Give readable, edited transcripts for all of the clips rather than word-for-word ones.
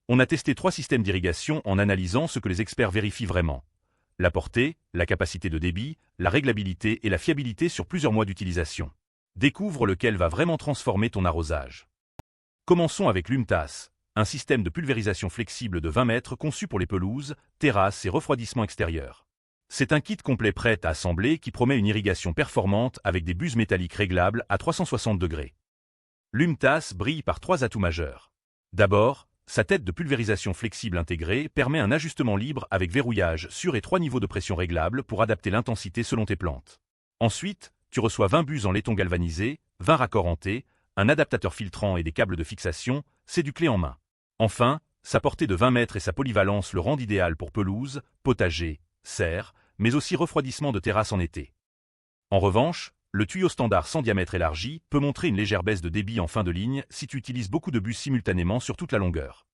On a testé 3 systèmes d'irrigation en analysant ce que les experts vérifient vraiment. La portée, la capacité de débit, la réglabilité et la fiabilité sur plusieurs mois d'utilisation. Découvre lequel va vraiment transformer ton arrosage. Commençons avec l'UMTAS, un système de pulvérisation flexible de 20 mètres conçu pour les pelouses, terrasses et refroidissement extérieur. C'est un kit complet prêt à assembler qui promet une irrigation performante avec des buses métalliques réglables à 360 degrés. L'UMTAS brille par 3 atouts majeurs. D'abord, sa tête de pulvérisation flexible intégrée permet un ajustement libre avec verrouillage sur et 3 niveaux de pression réglables pour adapter l'intensité selon tes plantes. Ensuite, tu reçois 20 buses en laiton galvanisé, 20 raccords en T, un adaptateur filtrant et des câbles de fixation, c'est du clé en main. Enfin, sa portée de 20 mètres et sa polyvalence le rendent idéal pour pelouse, potager, serre, mais aussi refroidissement de terrasse en été. En revanche, le tuyau standard sans diamètre élargi peut montrer une légère baisse de débit en fin de ligne si tu utilises beaucoup de bus simultanément sur toute la longueur.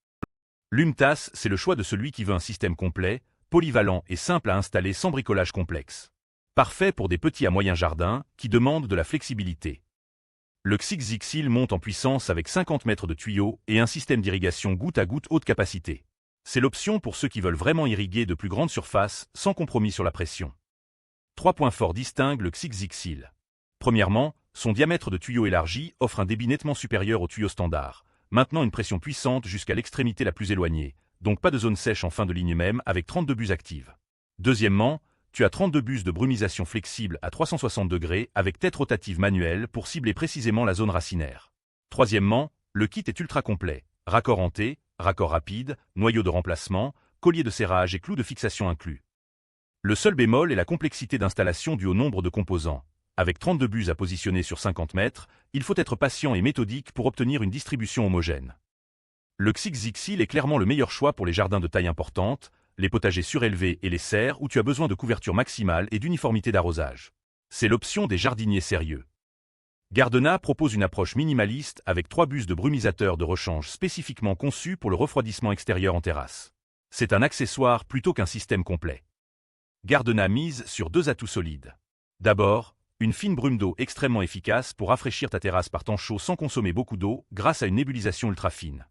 L'UMTAS, c'est le choix de celui qui veut un système complet, polyvalent et simple à installer sans bricolage complexe. Parfait pour des petits à moyens jardins qui demandent de la flexibilité. Le XXXIL monte en puissance avec 50 mètres de tuyaux et un système d'irrigation goutte à goutte haute capacité. C'est l'option pour ceux qui veulent vraiment irriguer de plus grandes surfaces sans compromis sur la pression. 3 points forts distinguent le XXXIL. Premièrement, son diamètre de tuyau élargi offre un débit nettement supérieur au tuyau standard, maintenant une pression puissante jusqu'à l'extrémité la plus éloignée, donc pas de zone sèche en fin de ligne même avec 32 buses actives. Deuxièmement, tu as 32 buses de brumisation flexible à 360 degrés avec tête rotative manuelle pour cibler précisément la zone racinaire. Troisièmement, le kit est ultra complet, raccord en T, raccord rapide, noyau de remplacement, collier de serrage et clous de fixation inclus. Le seul bémol est la complexité d'installation due au nombre de composants. Avec 32 buses à positionner sur 50 mètres, il faut être patient et méthodique pour obtenir une distribution homogène. Le XXXIL est clairement le meilleur choix pour les jardins de taille importante, les potagers surélevés et les serres où tu as besoin de couverture maximale et d'uniformité d'arrosage. C'est l'option des jardiniers sérieux. Gardena propose une approche minimaliste avec 3 buses de brumisateurs de rechange spécifiquement conçus pour le refroidissement extérieur en terrasse. C'est un accessoire plutôt qu'un système complet. Gardena mise sur 2 atouts solides. D'abord, une fine brume d'eau extrêmement efficace pour rafraîchir ta terrasse par temps chaud sans consommer beaucoup d'eau grâce à une nébulisation ultra fine.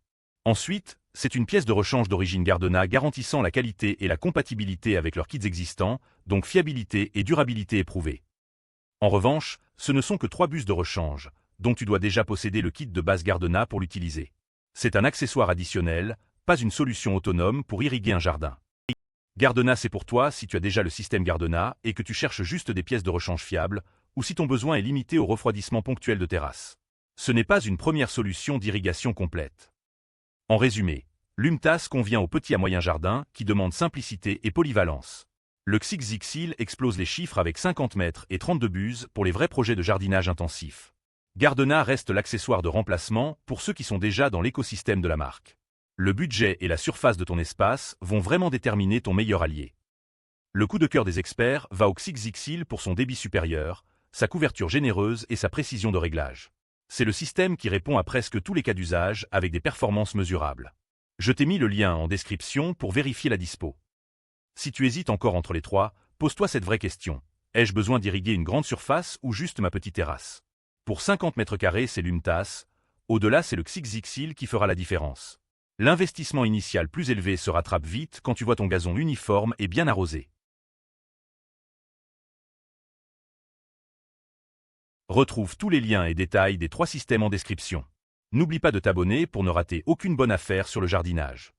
Ensuite, c'est une pièce de rechange d'origine Gardena garantissant la qualité et la compatibilité avec leurs kits existants, donc fiabilité et durabilité éprouvées. En revanche, ce ne sont que 3 buses de rechange, dont tu dois déjà posséder le kit de base Gardena pour l'utiliser. C'est un accessoire additionnel, pas une solution autonome pour irriguer un jardin. Gardena c'est pour toi si tu as déjà le système Gardena et que tu cherches juste des pièces de rechange fiables, ou si ton besoin est limité au refroidissement ponctuel de terrasse. Ce n'est pas une première solution d'irrigation complète. En résumé, l'UMTAS convient aux petits à moyens jardins qui demandent simplicité et polyvalence. Le XXXIL explose les chiffres avec 50 mètres et 32 buses pour les vrais projets de jardinage intensif. Gardena reste l'accessoire de remplacement pour ceux qui sont déjà dans l'écosystème de la marque. Le budget et la surface de ton espace vont vraiment déterminer ton meilleur allié. Le coup de cœur des experts va au XXXIL pour son débit supérieur, sa couverture généreuse et sa précision de réglage. C'est le système qui répond à presque tous les cas d'usage avec des performances mesurables. Je t'ai mis le lien en description pour vérifier la dispo. Si tu hésites encore entre les 3, pose-toi cette vraie question. Ai-je besoin d'irriguer une grande surface ou juste ma petite terrasse? Pour 50 mètres carrés, c'est l'UMTAS. Au-delà, c'est le XXXIL qui fera la différence. L'investissement initial plus élevé se rattrape vite quand tu vois ton gazon uniforme et bien arrosé. Retrouve tous les liens et détails des 3 systèmes en description. N'oublie pas de t'abonner pour ne rater aucune bonne affaire sur le jardinage.